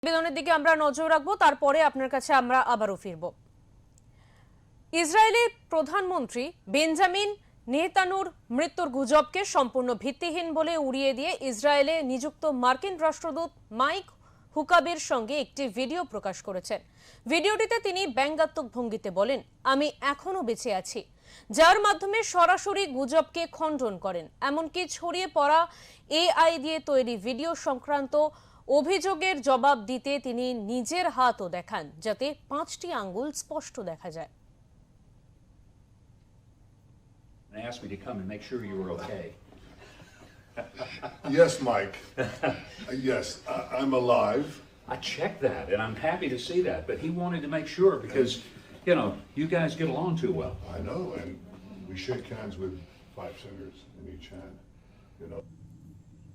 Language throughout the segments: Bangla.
প্রতিবেদনের দিকে আমরা নজর রাখবো, তারপরে আপনার কাছে আমরা আবারও ফিরব। ইসরায়েলের প্রধানমন্ত্রী বেঞ্জামিন নেতানিয়াহুর মৃত্যুর গুজবকে সম্পূর্ণ ভিত্তিহীন বলে উড়িয়ে দিয়ে ইসরায়েলে নিযুক্ত মার্কিন রাষ্ট্রদূত মাইক হুকাবের সঙ্গে একটি ভিডিও প্রকাশ করেছেন। ভিডিওটিতে তিনি ব্যঙ্গাত্মক ভঙ্গিতে বলেন, আমি এখনো বেঁচে আছি, যার মাধ্যমে সরাসরি গুজবকে খণ্ডন করেন। এমনকি ছড়িয়ে পড়া এআই দিয়ে তৈরি ভিডিও সংক্রান্ত অভিযোগের জবাব দিতে তিনি নিজের হাতও দেখান, যাতে 5টি আঙ্গুল স্পষ্ট দেখা যায়। And asked me to come and make sure you were okay. Yes, Mike. Yes, I'm alive. I checked that, and I'm happy to see that. But he wanted to make sure because, you know, you guys get along too well. I know, and we shake hands with 5 fingers in each hand. You know.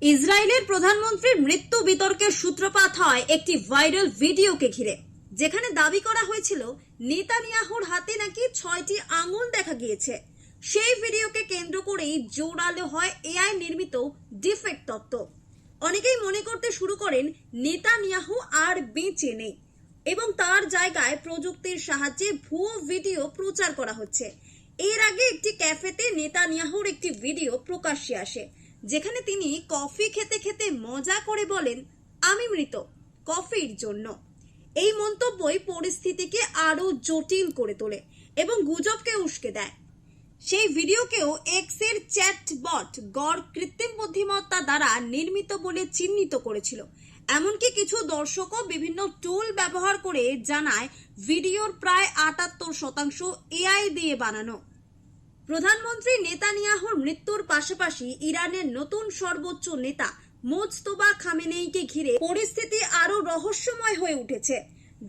ইসরায়েলের প্রধানমন্ত্রীর মৃত্যু বিতর্কের সূত্রপাত হয় একটি ভাইরাল ভিডিওকে ঘিরে, যেখানে দাবি করা হয়েছিল নেতানিয়াহুর হাতে নাকি 6টি আঙুল দেখা গিয়েছে। সেই ভিডিওকে কেন্দ্র করেই জোরালো হয় এআই নির্মিত ডিফেক্ট তত্ত্ব। অনেকেই মনে করতে শুরু করেন নেতানিয়াহু আর বেঁচে নেই এবং তার জায়গায় প্রযুক্তির সাহায্যে ভুয়ো ভিডিও প্রচার করা হচ্ছে। এর আগে একটি ক্যাফেতে নেতানিয়াহুর একটি ভিডিও প্রকাশ্যে আসে, যেখানে তিনি কফি খেতে খেতে মজা করে বলেন, আমি মৃত, কফির জন্য। এই মন্তব্যই পরিস্থিতিকে আরো জটিল করে তোলে এবং গুজবকে উস্কে দেয়। সেই ভিডিওকেও এক্স এর চ্যাটবট গড় কৃত্রিম বুদ্ধিমত্তা দ্বারা নির্মিত বলে চিহ্নিত করেছিল। এমনকি কিছু দর্শকও বিভিন্ন টুল ব্যবহার করে জানায় ভিডিওর প্রায় 78% এআই দিয়ে বানানো। প্রধানমন্ত্রী নেতানিয়াহুর মৃত্যুর পাশাপাশি ইরানের নতুন সর্বোচ্চ নেতা মোজতবা খামেনেইকে ঘিরে পরিস্থিতি আরো রহস্যময় হয়ে উঠেছে।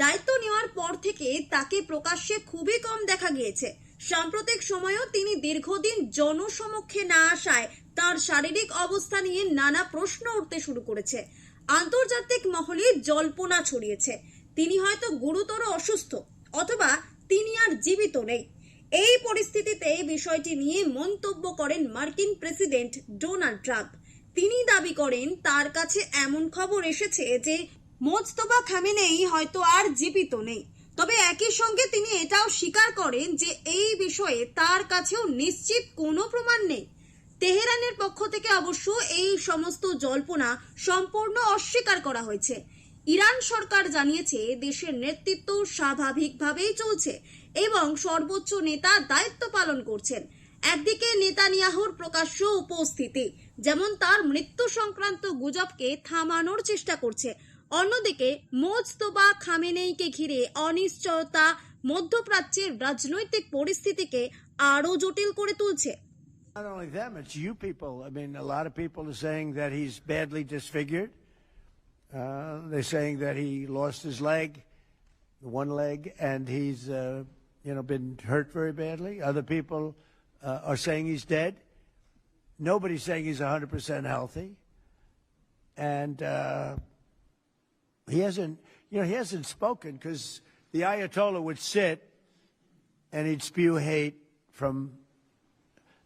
দায়িত্ব নেওয়ার পর থেকে তাকে প্রকাশ্যে খুবই কম দেখা গিয়েছে। সাম্প্রতিক সময়েও তিনি দীর্ঘদিন জনসমক্ষে না আসায় তার শারীরিক অবস্থা নিয়ে নানা প্রশ্ন উঠতে শুরু করেছে। আন্তর্জাতিক মহলে জল্পনা ছড়িয়েছে তিনি হয়তো গুরুতর অসুস্থ অথবা তিনি আর জীবিত নেই। এই পরিস্থিতিতে বিষয়টি নিয়ে মন্তব্য করেন মার্কিন প্রেসিডেন্ট ডোনাল্ড ট্রাম্প। তিনি দাবি করেন তার কাছে এমন খবর এসেছে যে মোজতবা খামেনেই হয়তো আর জীবিত নেই। তবে একই সঙ্গে তিনি এটাও স্বীকার করেন যে এই বিষয়ে তার কাছেও নিশ্চিত কোনো প্রমাণ নেই। তেহরানের পক্ষ থেকে অবশ্য এই সমস্ত জল্পনা সম্পূর্ণ অস্বীকার করা হয়েছে। ইরান সরকার জানিয়েছে দেশের নেতৃত্ব স্বাভাবিকভাবেই চলছে এবং সর্বোচ্চ নেতা দায়িত্ব পালন করছেন। একদিকে নেতানিয়াহুর প্রকাশ্য উপস্থিতি যেমন তার মৃত্যু সংক্রান্ত গুজবকে থামানোর চেষ্টা করছে, অন্যদিকে মোজতবা খামেনেইকে ঘিরে অনিশ্চয়তা মধ্যপ্রাচ্যের রাজনৈতিক পরিস্থিতিকে আরো জটিল করে তুলছে। Not only them, it's you people. I mean, a lot of people are saying that he's badly disfigured. They're saying that he lost his leg, one leg, and he's, been hurt very badly. Other people are saying he's dead. Nobody's saying he's 100% healthy. And he hasn't spoken because the Ayatollah would sit and he'd spew hate from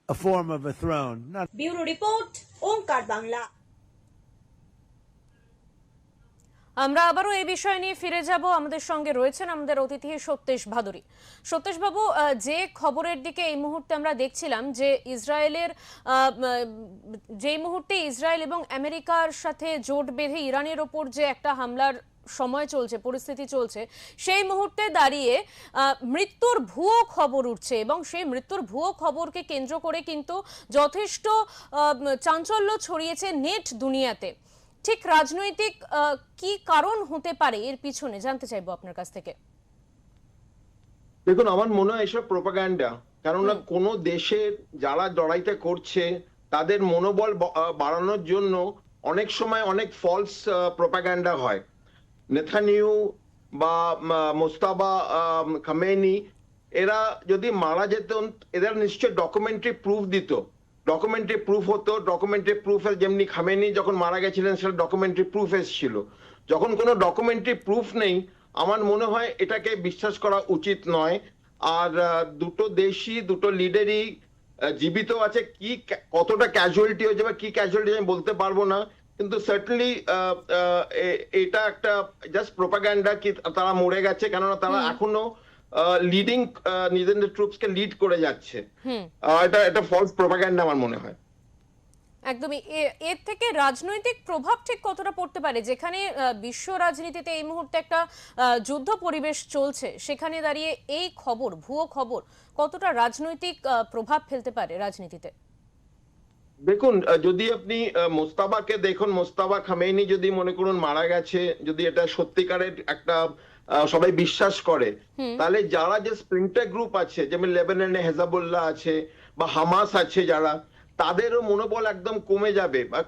a form of a throne. Bureau report, Onkar Bangla. আমরা আবারও এই বিষয় নিয়ে ফিরে যাব। আমাদের সঙ্গে রয়েছেন আমাদের অতিথি সত্যেশ ভাদুরী। সত্যেশ বাবু, যে খবরের দিকে এই মুহূর্তে আমরা দেখছিলাম যে যেই মুহূর্তে ইসরায়েল এবং আমেরিকার সাথে জোট বেঁধে ইরানের ওপর যে একটা হামলার সময় চলছে, পরিস্থিতি চলছে, সেই মুহূর্তে দাঁড়িয়ে মৃত্যুর ভুয়ো খবর উঠছে এবং সেই মৃত্যুর ভুয়ো খবরকে কেন্দ্র করে কিন্তু যথেষ্ট চাঞ্চল্য ছড়িয়েছে নেট দুনিয়াতে। ঠিক রাজনৈতিক কি কারণ হতে পারে এর পিছনে জানতে চাইবো আপনার কাছ থেকে। দেখুন, আমার মনে হয় এসব প্রোপাগান্ডা, কেননা কোন দেশের যারা লড়াইটা করছে তাদের মনোবল বাড়ানোর জন্য অনেক সময় অনেক ফলস প্রোপাগান্ডা হয়। নেতানিয়াহু বা মোজতবা খামেনি এরা যদি মারা যেত, এদের নিশ্চয় ডকুমেন্টারি প্রুফ দিত, ডকুমেন্টারি প্রুফ হতো। ডকুমেন্টারি প্রুফ যেমনি খামেনি যখন মারা গেছিলেন সেটা ডকুমেন্টারি প্রুফ এসেছিল। যখন কোনো ডকুমেন্টারি প্রুফ নেই, আমার মনে হয় এটাকে বিশ্বাস করা উচিত নয়। আর দুটো দেশই, দুটো লিডারই জীবিত আছে, কি কতটা ক্যাজুয়ালিটি হয়েছে বা কি ক্যাজুয়ালিটি আমি বলতে পারবো না, কিন্তু সার্টেনলি এটা একটা জাস্ট প্রোপাগান্ডা কি তারা মরে গেছে, কেননা তারা এখনো লিডিং নিজেদের ট্রুপসকে লিড করে যাচ্ছে। এটা ফলস প্রোপাগান্ডা আমার মনে হয়। একদমই। এর থেকে রাজনৈতিক প্রভাব ঠিক কতটা পড়তে পারে, যেখানে বিশ্ব রাজনীতিতে এই মুহূর্তে একটা যুদ্ধ পরিবেশ চলছে, সেখানে দাঁড়িয়ে এই খবর, ভুয়ো খবর কতটা রাজনৈতিক প্রভাব ফেলতে পারে রাজনীতিতে? দেখুন, যদি আপনি মোস্তাবাকে দেখুন, মোস্তাবা খামেনি যদি মনে করুন মারা গেছে, যদি এটা সত্যিকারের একটা সবাই বিশ্বাস করে, তাহলে যারা যে স্প্লিন্টার গ্রুপ আছে, যেমন লেবাননে হেজাবুল্লাহ আছে বা হামাস আছে, যারা তাদেরও মনোবল একদম কমে যাবে। বা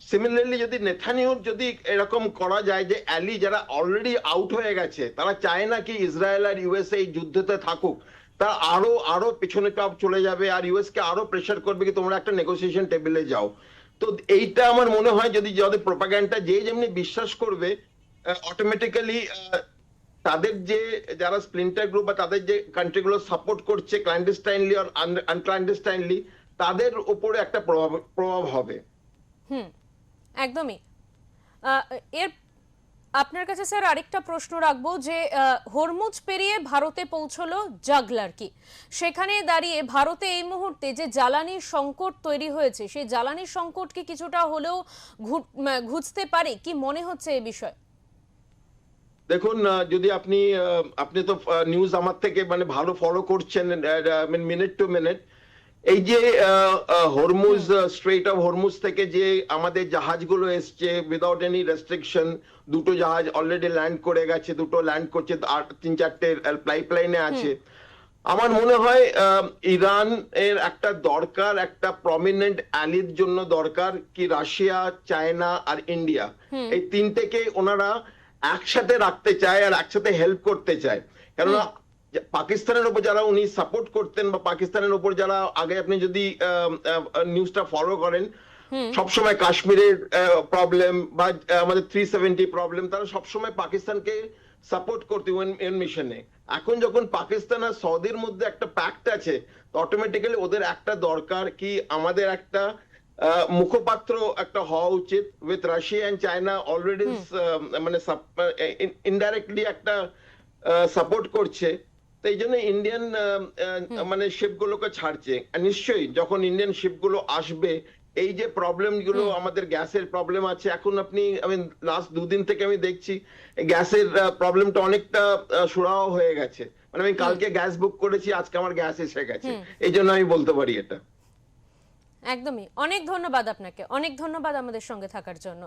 সিমিলারলি যদি নেথানিয়াহুর যদি এরকম করা যায় যে অ্যালি যারা অলরেডি আউট হয়ে গেছে, তারা চায় না কি ইসরায়েল আর ইউএস এই যুদ্ধতে থাকুক, তারা আরো পেছনে কাপ চলে যাবে আর ইউএস কে আরো প্রেসার করবে কি তোমরা একটা নেগোসিয়েশন টেবিলে যাও। তো এইটা আমার মনে হয় যদি যাদের প্রোপাগান্ডা যে যেমনি বিশ্বাস করবে, অটোমেটিক্যালি তাদের যে যারা স্প্লিন্টার গ্রুপ বা তাদের যে কান্ট্রিগুলো সাপোর্ট করছে ক্ল্যান্ডেস্টাইনলি আর আনক্ল্যান্ডেস্টাইনলি, তাদের উপরে একটা প্রভাব হবে। একদমই। এর আপনার কাছে স্যার আরেকটা প্রশ্ন রাখবো যে হরমুজ পেরিয়ে ভারতে পৌঁছলো জাগলারকি, সেখানে দাঁড়িয়ে ভারতে এই মুহূর্তে যে জ্বালানির সংকট তৈরি হয়েছে, সেই জ্বালানির সংকট কি কিছুটা হলেও ঘুচতে পারে, কি মনে হচ্ছে এই বিষয়ে? দেখুন, যদি আপনি তো নিউজ আমার থেকে মানে ভালো ফলো করছেন মিনিট টু মিনিট, এই যে হরমুজ স্ট্রেট অফ হরমুজ থেকে যে আমাদের জাহাজগুলো এসছে উইদাউট এনি রেস্ট্রিকশন, দুটো জাহাজ অলরেডি ল্যান্ড করে গেছে, দুটো ল্যান্ড করছে, আর 3-4টে পাইপলাইনে আছে। আমার মনে হয় ইরান এর একটা দরকার, একটা প্রমিনেন্ট অ্যালির জন্য দরকার কি রাশিয়া, চায়না আর ইন্ডিয়া, এই তিনটেকে ওনারা একসাথে রাখতে চায় আর একসাথে হেল্প করতে চায়। কেননা পাকিস্তানের উপর যারা উনি সাপোর্ট করতেন বা পাকিস্তানের উপর যারা আগে আপনি যদি নিউজটা ফলো করেন, সবসময় কাশ্মীরের প্রবলেম বা আমাদের 370 প্রবলেম, তারা সবসময় পাকিস্তানকে সাপোর্ট করতে ইউএন মিশনে। এখন যখন পাকিস্তান আর সৌদির মধ্যে একটা প্যাক্ট আছে, তো অটোমেটিক্যালি ওদের একটা দরকার কি আমাদের একটা মুখপাত্র একটা হওয়া উচিত। With Russia and China already মানে ইনডাইরেক্টলি একটা সাপোর্ট করছে, তো এই জন্য ইন্ডিয়ান মানে শিপগুলোকে ছাড়ছে। নিশ্চয়ই যখন ইন্ডিয়ান শিপগুলো আসবে, এই যে প্রবলেমগুলো আমাদের গ্যাসের প্রবলেম আছে, এখন আমি লাস্ট 2 দিন থেকে আমি দেখছি গ্যাসের প্রবলেমটা অনেকটা সুরাহ হয়ে গেছে। মানে আমি কালকে গ্যাস বুক করেছি, আজকে আমার গ্যাস এসে গেছে, এই জন্য আমি বলতে পারি এটা। একদমই। অনেক ধন্যবাদ আপনাকে, অনেক ধন্যবাদ আমাদের সঙ্গে থাকার জন্য।